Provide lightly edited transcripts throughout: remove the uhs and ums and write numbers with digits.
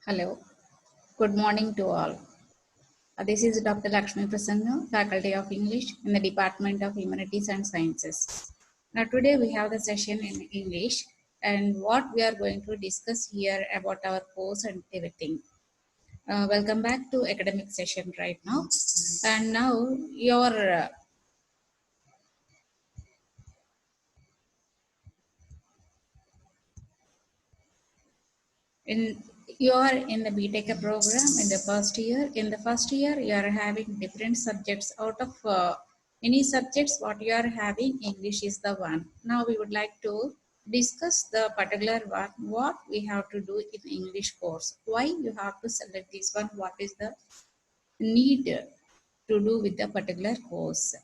Hello, good morning to all. This is Dr. Lakshmi Prasanna, Faculty of English in the Department of Humanities and Sciences. Now today we have the session in English and what we are going to discuss here about our course and everything. Welcome back to academic session right now. And now in you are in the BTech program in the first year. In the first year, you are having different subjects. Out of any subjects, what you are having, English is the one. Now we would like to discuss the particular one, what we have to do in English course. Why you have to select this one? What is the need to do with the particular course?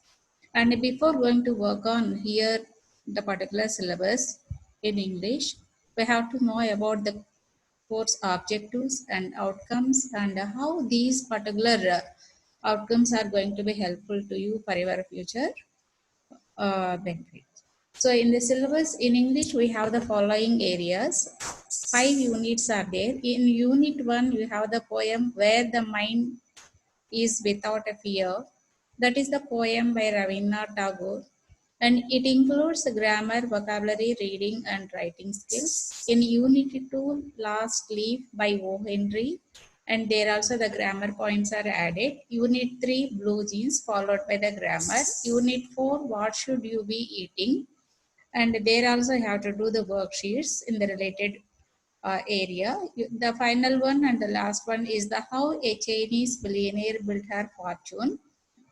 And before going to work on here the particular syllabus in English, we have to know about the course objectives and outcomes and how these particular outcomes are going to be helpful to you for your future benefits. So in the syllabus in English, we have the following areas. 5 units are there. In unit 1, you have the poem Where the Mind is Without a Fear. That is the poem by Rabindranath Tagore, and it includes grammar, vocabulary, reading and writing skills. In Unit 2, Last Leaf by O. Henry, and there also the grammar points are added. Unit 3, Blue Jeans, followed by the grammar. Unit 4, What Should You Be Eating? And there also you have to do the worksheets in the related area. The final one and the last one is the How a Chinese Billionaire Built Her Fortune.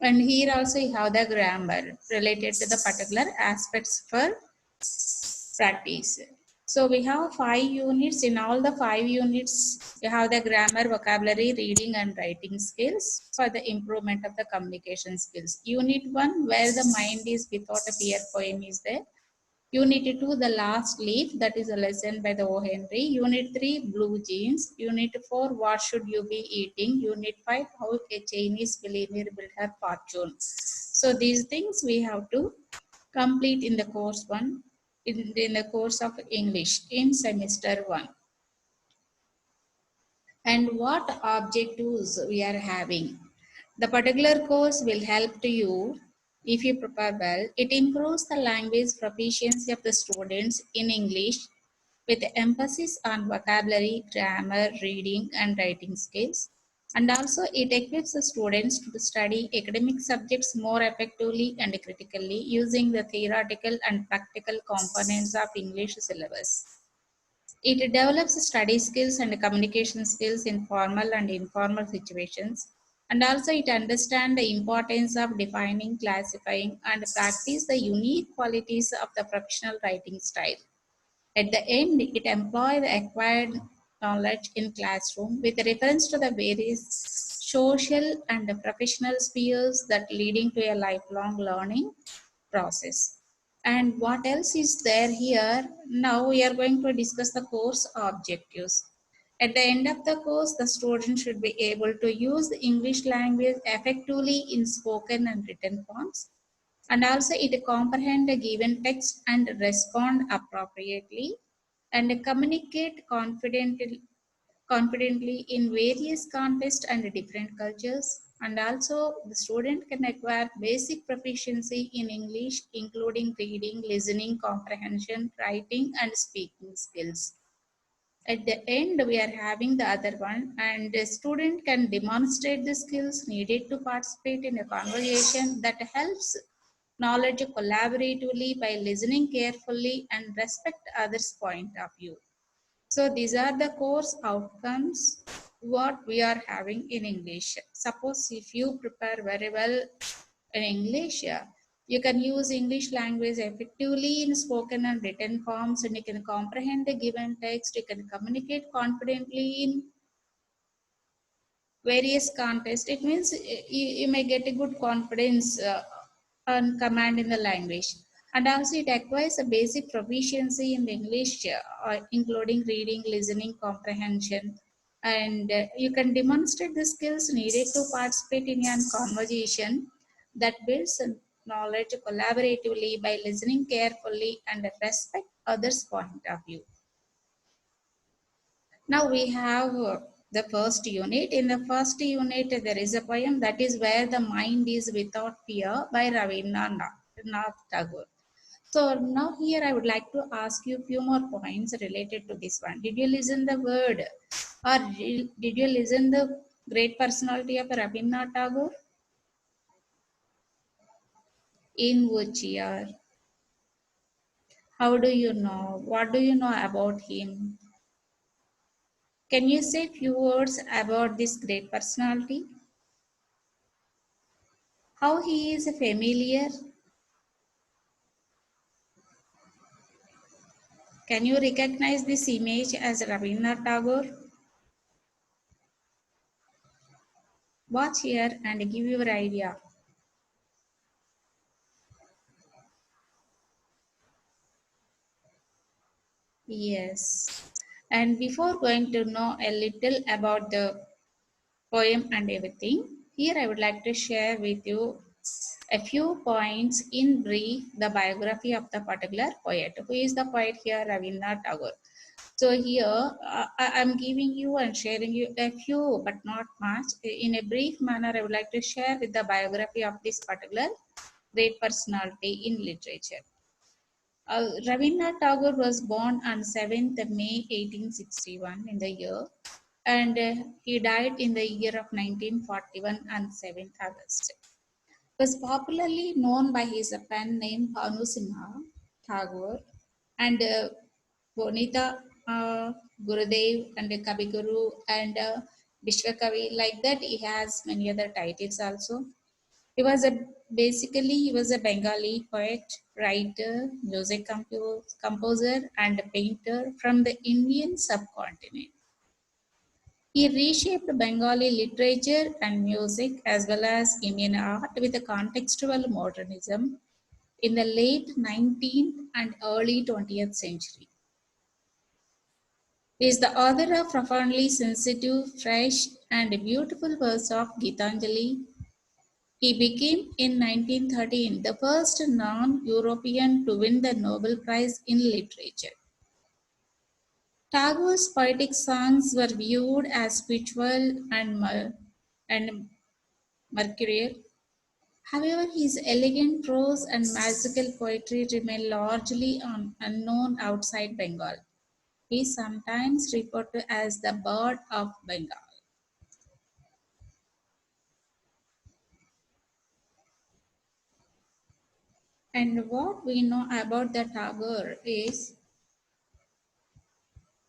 And here also you have the grammar related to the particular aspects for practice. So we have 5 units. In all the 5 units, you have the grammar, vocabulary, reading and writing skills for the improvement of the communication skills. Unit 1, Where the Mind is Without a Fear poem is there. Unit 2, The Last Leaf, that is a lesson by the O. Henry. Unit 3, Blue Jeans. Unit 4, What Should You Be Eating? Unit 5, How a Chinese Billionaire Built Her Fortune. So these things we have to complete in the course 1, in the course of English in semester 1. And what objectives we are having? The particular course will help to you if you prepare well. It improves the language proficiency of the students in English with emphasis on vocabulary, grammar, reading and writing skills. And also it equips the students to study academic subjects more effectively and critically using the theoretical and practical components of English syllabus. It develops study skills and communication skills in formal and informal situations. And also it understands the importance of defining, classifying and practice the unique qualities of the professional writing style. At the end, it employs the acquired knowledge in classroom with reference to the various social and professional spheres that leading to a lifelong learning process. And what else is there here? Now we are going to discuss the course objectives. At the end of the course, the student should be able to use the English language effectively in spoken and written forms. And also it comprehend a given text and respond appropriately and communicate confidently in various contexts and different cultures. And also the student can acquire basic proficiency in English, including reading, listening, comprehension, writing and speaking skills. At the end, we are having the other one, and the student can demonstrate the skills needed to participate in a conversation that helps knowledge collaboratively by listening carefully and respect others' point of view. So these are the course outcomes what we are having in English. Suppose if you prepare very well in English, you can use English language effectively in spoken and written forms, and you can comprehend a given text, you can communicate confidently in various contexts. It means you may get a good confidence and command in the language. And also it acquires a basic proficiency in the English, including reading, listening, comprehension. And you can demonstrate the skills needed to participate in a conversation that builds knowledge collaboratively by listening carefully and respect others' point of view. Now we have the first unit. In the first unit, there is a poem that is Where the Mind is Without Fear by Rabindranath Tagore. So now here I would like to ask you a few more points related to this one. Did you listen the word or did you listen the great personality of Rabindranath Tagore? In which year? How do you know? What do you know about him? Can you say few words about this great personality? How he is familiar? Can you recognize this image as Rabindranath Tagore? Watch here and give your idea. Yes. And before going to know a little about the poem and everything, here I would like to share with you a few points in brief the biography of the particular poet. Who is the poet here? Rabindranath Tagore. So here I am giving you and sharing you a few but not much. In a brief manner, I would like to share with the biography of this particular great personality in literature. Rabindranath Tagore was born on 7th May 1861 in the year, and he died in the year of 1941 on 7th August. Was popularly known by his pen name Bhanu Simha Tagore and Bonita Gurudev and Kabiguru and Vishwakavi. Like that, he has many other titles also. He was a Bengali poet, writer, composer, and painter from the Indian subcontinent. He reshaped Bengali literature and music as well as Indian art with a contextual modernism in the late 19th and early 20th century. He is the author of profoundly sensitive, fresh, and beautiful verse of Gitanjali. He became in 1913 the first non-European to win the Nobel Prize in Literature. Tagore's poetic songs were viewed as spiritual and mercurial. However, his elegant prose and magical poetry remain largely unknown outside Bengal. He is sometimes referred to as the bird of Bengal. And what we know about the Tagore is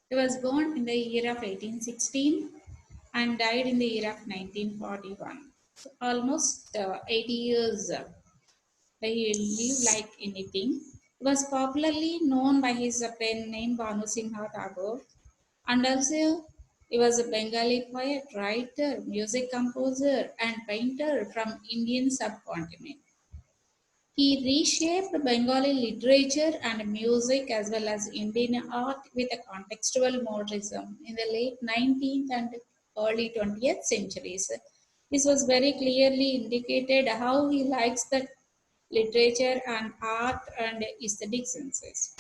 he was born in the year of 1816 and died in the year of 1941. So almost 80 years he lived like anything. He was popularly known by his pen name Bhanu Singha Tagore, and also he was a Bengali poet, writer, music composer, and painter from Indian subcontinent. He reshaped Bengali literature and music as well as Indian art with a contextual modernism in the late 19th and early 20th centuries. This was very clearly indicated how he likes the literature and art and aesthetic senses.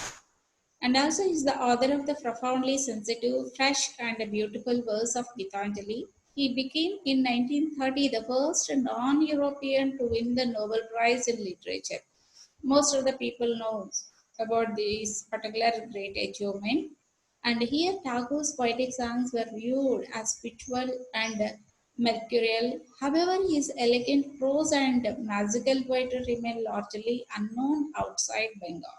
And also is the author of the profoundly sensitive, fresh and beautiful verse of Gitanjali. He became in 1930 the first non-European to win the Nobel Prize in Literature. Most of the people knows about this particular great achievement. And here Tagore's poetic songs were viewed as spiritual and mercurial. However, his elegant prose and magical poetry remain largely unknown outside Bengal.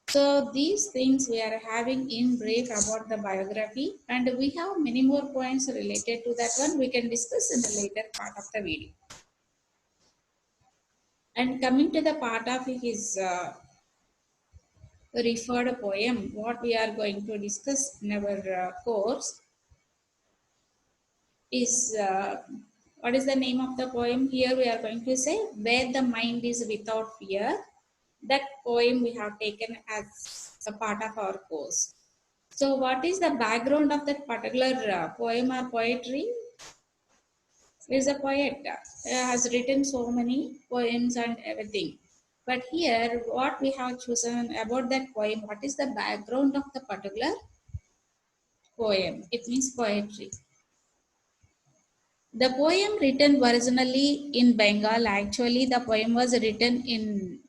So these things we are having in brief about the biography, and we have many more points related to that one we can discuss in the later part of the video. And coming to the part of his referred poem, what we are going to discuss in our course is what is the name of the poem? Here we are going to say Where the Mind is Without Fear. That poem we have taken as a part of our course. So, what is the background of that particular poem or poetry? He is a poet, has written so many poems and everything. But here, what we have chosen about that poem, what is the background of the particular poem? It means poetry. The poem written originally in Bengal, actually the poem was written in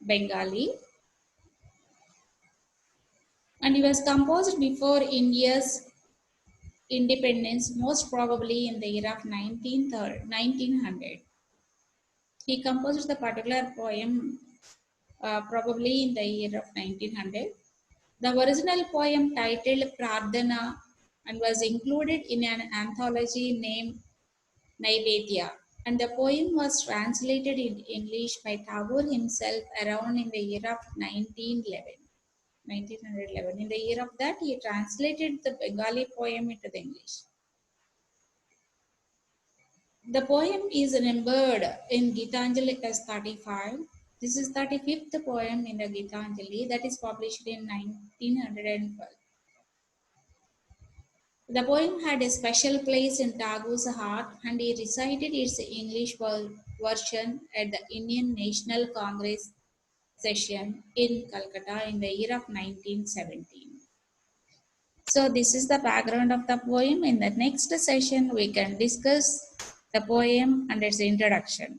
Bengali and it was composed before India's independence, most probably in the year of 1900. He composed the particular poem probably in the year of 1900. The original poem titled Prardhana and was included in an anthology named Naivedya. And the poem was translated in English by Tagore himself around in the year of 1911. 1911. In the year of that, he translated the Bengali poem into the English. The poem is numbered in Gitanjali as 35. This is 35th poem in the Gitanjali that is published in 1912. The poem had a special place in Tagore's heart and he recited its English version at the Indian National Congress session in Calcutta in the year of 1917. So this is the background of the poem. In the next session, we can discuss the poem and its introduction.